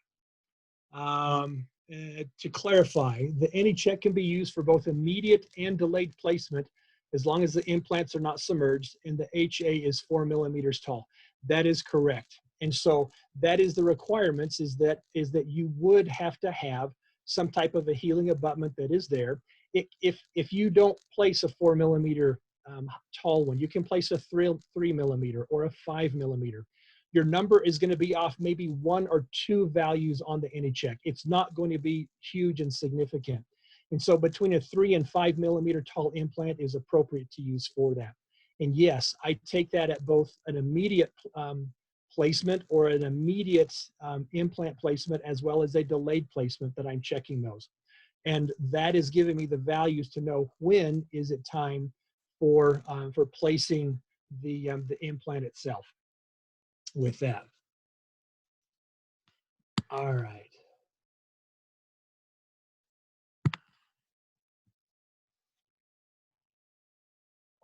To clarify, the AnyCheck can be used for both immediate and delayed placement as long as the implants are not submerged and the HA is 4 millimeters tall. That is correct. And so that is the requirements, is that you would have to have some type of a healing abutment that is there. If you don't place a 4 millimeter tall one, you can place a 3 millimeter or a 5 millimeter. Your number is going to be off maybe 1 or 2 values on the AnyCheck. It's not going to be huge and significant. And so between a 3 and 5 millimeter tall implant is appropriate to use for that. And yes, I take that at both an immediate placement or an immediate implant placement, as well as a delayed placement that I'm checking those. And that is giving me the values to know when is it time for placing the implant itself. with that. All right.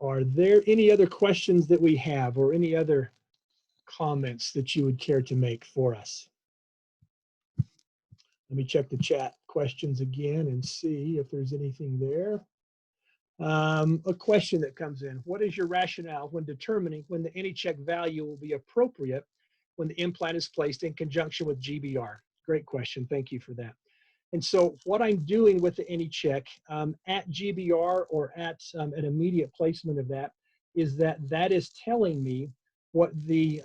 Are there any other questions that we have or any other comments that you would care to make for us? Let me check the chat questions again and see if there's anything there. A question that comes in: what is your rationale when determining when the AnyCheck value will be appropriate when the implant is placed in conjunction with GBR? Great question. Thank you for that. And so what I'm doing with the AnyCheck at GBR or at an immediate placement of that is that is telling me what the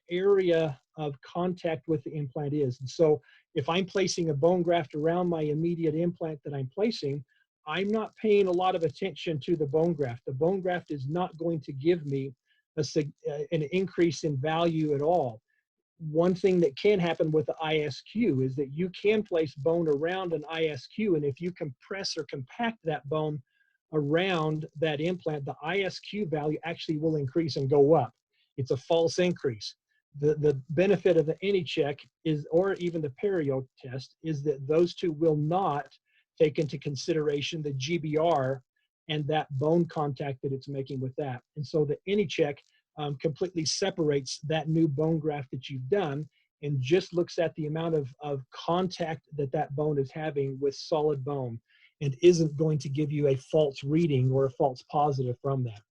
area of contact with the implant is. And so if I'm placing a bone graft around my immediate implant that I'm placing, I'm not paying a lot of attention to the bone graft. The bone graft is not going to give me an increase in value at all. One thing that can happen with the ISQ is that you can place bone around an ISQ, and if you compress or compact that bone around that implant, the ISQ value actually will increase and go up. It's a false increase. The benefit of the AnyCheck is, or even the perio test, is that those two will not take into consideration the GBR and that bone contact that it's making with that. And so the AnyCheck completely separates that new bone graft that you've done and just looks at the amount of contact that that bone is having with solid bone, and isn't going to give you a false reading or a false positive from that.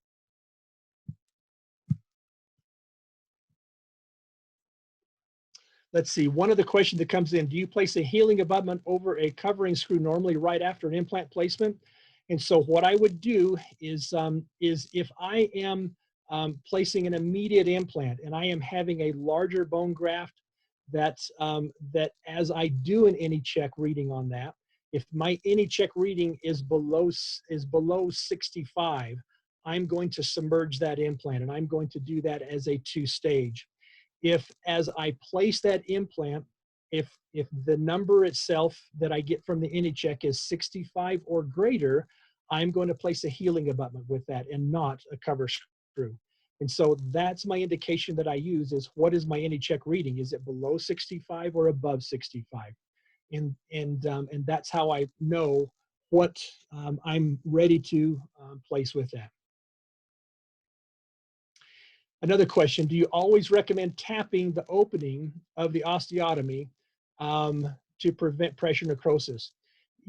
Let's see, one of the questions that comes in: do you place a healing abutment over a covering screw normally right after an implant placement? And so what I would do is if I am placing an immediate implant and I am having a larger bone graft, that as I do an AnyCheck reading on that, if my AnyCheck reading is below 65, I'm going to submerge that implant, and I'm going to do that as a 2-stage. If as I place that implant, if the number itself that I get from the AnyCheck is 65 or greater, I'm going to place a healing abutment with that and not a cover screw. And so that's my indication that I use, is what is my AnyCheck reading? Is it below 65 or above 65? And that's how I know what I'm ready to place with that. Another question: do you always recommend tapping the opening of the osteotomy to prevent pressure necrosis?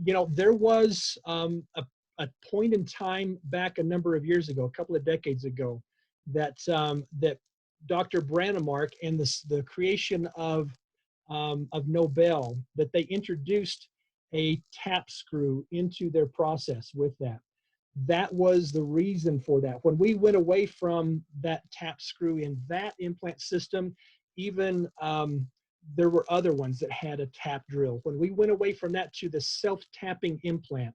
You know, there was a point in time back a number of years ago, a couple of decades ago, that that Dr. Brannemark and the creation of Nobel, that they introduced a tap screw into their process with that. That was the reason for that. When we went away from that tap screw in that implant system, even there were other ones that had a tap drill. When we went away from that to the self-tapping implant,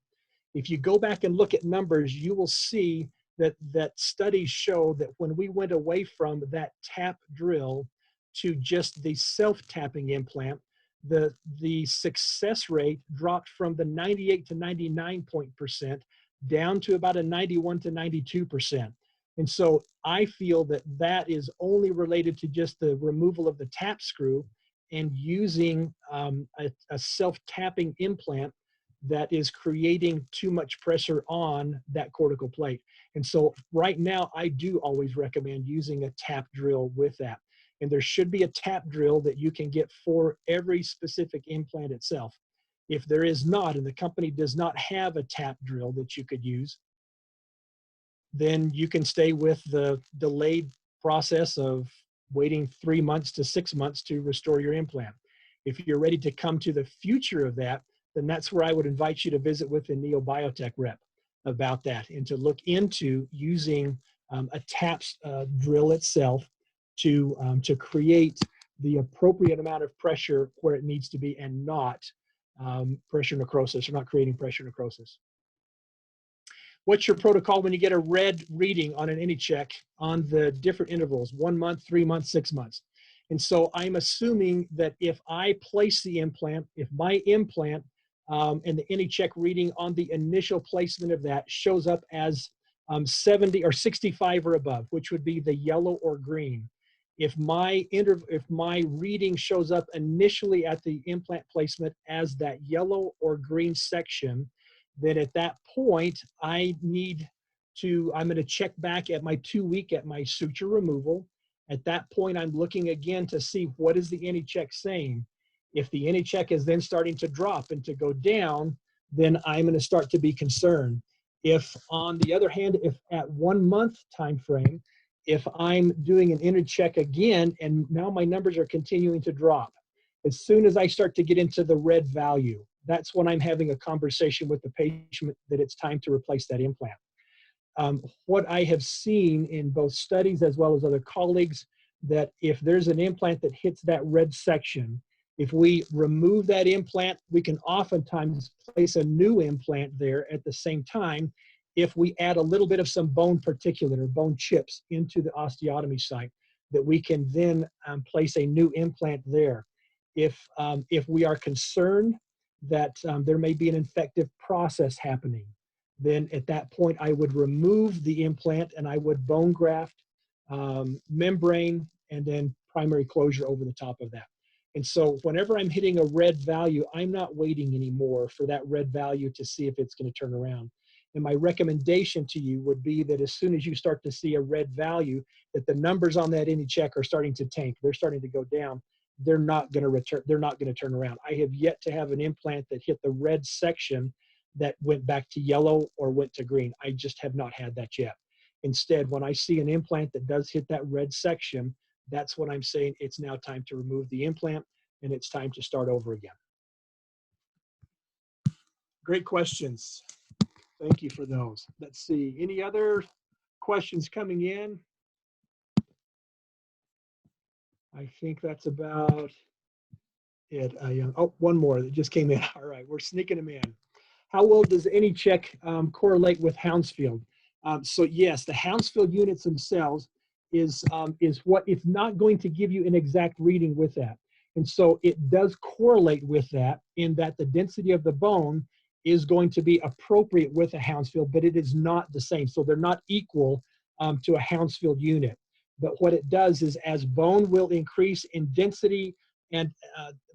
if you go back and look at numbers, you will see that studies show that when we went away from that tap drill to just the self-tapping implant, the success rate dropped from the 98 to 99% down to about a 91 to 92%. And so I feel that that is only related to just the removal of the tap screw and using a self-tapping implant that is creating too much pressure on that cortical plate. And so right now, I do always recommend using a tap drill with that. And there should be a tap drill that you can get for every specific implant itself. If there is not, and the company does not have a tap drill that you could use, then you can stay with the delayed process of waiting 3 months to 6 months to restore your implant. If you're ready to come to the future of that, then that's where I would invite you to visit with a Neobiotech rep about that, and to look into using a tap drill itself to create the appropriate amount of pressure where it needs to be, and not pressure necrosis, or not creating pressure necrosis. What's your protocol when you get a red reading on an AnyCheck on the different intervals, 1 month, 3 months, 6 months? And so I'm assuming that if I place the implant, if my implant and the AnyCheck reading on the initial placement of that shows up as 70 or 65 or above, which would be the yellow or green. If my reading shows up initially at the implant placement as that yellow or green section, then at that point I'm going to check back at my 2-week at my suture removal. At that point, I'm looking again to see what is the AnyCheck saying. If the AnyCheck is then starting to drop and to go down, then I'm going to start to be concerned. If, on the other hand, if at 1 month time frame, if I'm doing an AnyCheck again and now my numbers are continuing to drop, as soon as I start to get into the red value, that's when I'm having a conversation with the patient that it's time to replace that implant. What I have seen in both studies as well as other colleagues, that if there's an implant that hits that red section, if we remove that implant, we can oftentimes place a new implant there at the same time if we add a little bit of some bone particulate or bone chips into the osteotomy site, that we can then place a new implant there. If we are concerned that there may be an infective process happening, then at that point I would remove the implant and I would bone graft, membrane, and then primary closure over the top of that. And so whenever I'm hitting a red value, I'm not waiting anymore for that red value to see if it's going to turn around. And my recommendation to you would be that as soon as you start to see a red value, that the numbers on that AnyCheck are starting to tank, they're starting to go down, they're not going to return, they're not going to turn around. I have yet to have an implant that hit the red section that went back to yellow or went to green. I just have not had that yet. Instead, when I see an implant that does hit that red section, that's when I'm saying it's now time to remove the implant and it's time to start over again. Great questions. Thank you for those. Let's see, any other questions coming in? I think that's about it. Oh, one more that just came in. All right, we're sneaking them in. How well does AnyCheck correlate with Hounsfield? So yes, the Hounsfield units themselves is what it's not going to give you an exact reading with that. And so it does correlate with that in that the density of the bone is going to be appropriate with a Hounsfield, but it is not the same. So they're not equal to a Hounsfield unit. But what it does is as bone will increase in density, and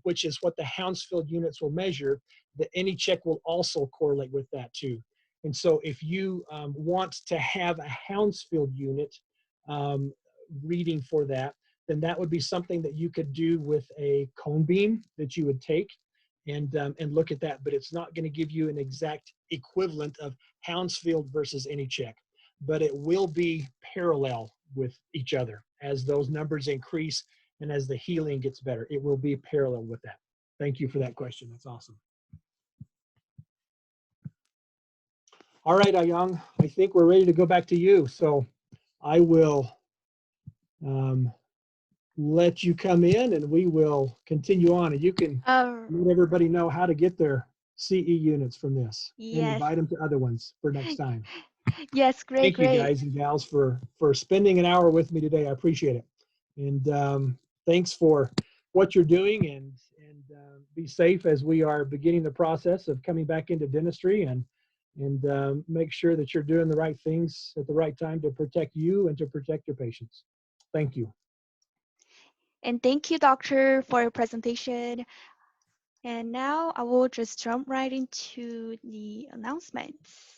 which is what the Hounsfield units will measure, the AnyCheck will also correlate with that too. And so if you want to have a Hounsfield unit reading for that, then that would be something that you could do with a cone beam that you would take and look at that. But it's not going to give you an exact equivalent of Hounsfield versus AnyCheck, but it will be parallel with each other as those numbers increase and as the healing gets better. It will be parallel with that. Thank you for that question. That's awesome. All right, Ayang, I think we're ready to go back to you. So I will let you come in and we will continue on. And you can let everybody know how to get their CE units from this and invite them to other ones for next time. Yes, great, Thank you great. guys and gals for spending an hour with me today. I appreciate it. And thanks for what you're doing, and be safe as we are beginning the process of coming back into dentistry, and make sure that you're doing the right things at the right time to protect you and to protect your patients. Thank you. And thank you, doctor, for your presentation. And now I will just jump right into the announcements.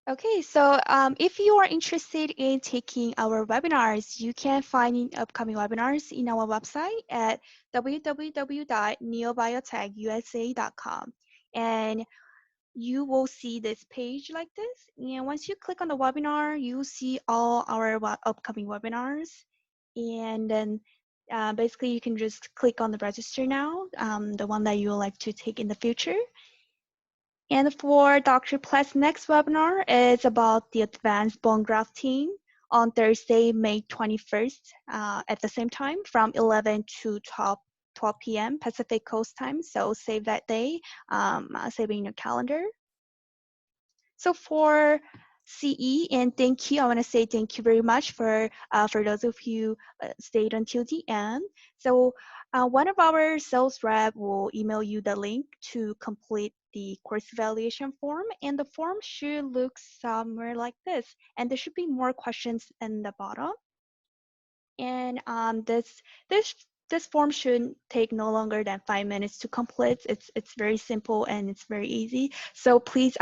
Okay, so if you are interested in taking our webinars, you can find upcoming webinars in our website at www.neobiotechUSA.com. And you will see this page like this. And once you click on the webinar, you see all our upcoming webinars. And then basically you can just click on the register now, the one that you would like to take in the future. And for Dr. Platt's next webinar is about the advanced bone grafting on Thursday, May 21st at the same time from 11 to 12 p.m. Pacific Coast time. So save that day, save it in your calendar. So for CE, and thank you, I want to say thank you very much for those of you stayed until the end. So One of our sales rep will email you the link to complete the course evaluation form, and the form should look somewhere like this. And there should be more questions in the bottom. And this form should take no longer than 5 minutes to complete. It's very simple and it's very easy. So please,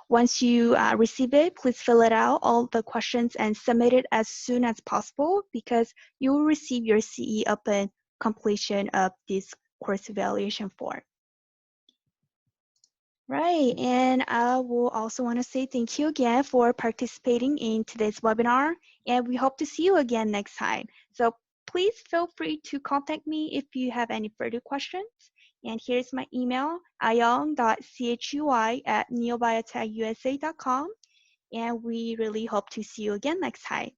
once you receive it, please fill it out, all the questions, and submit it as soon as possible, because you will receive your CE upon completion of this course evaluation form. Right, and I will also want to say thank you again for participating in today's webinar, and we hope to see you again next time. So please feel free to contact me if you have any further questions. And here's my email, ayong.chui@neobiotech.usa.com, and we really hope to see you again next time.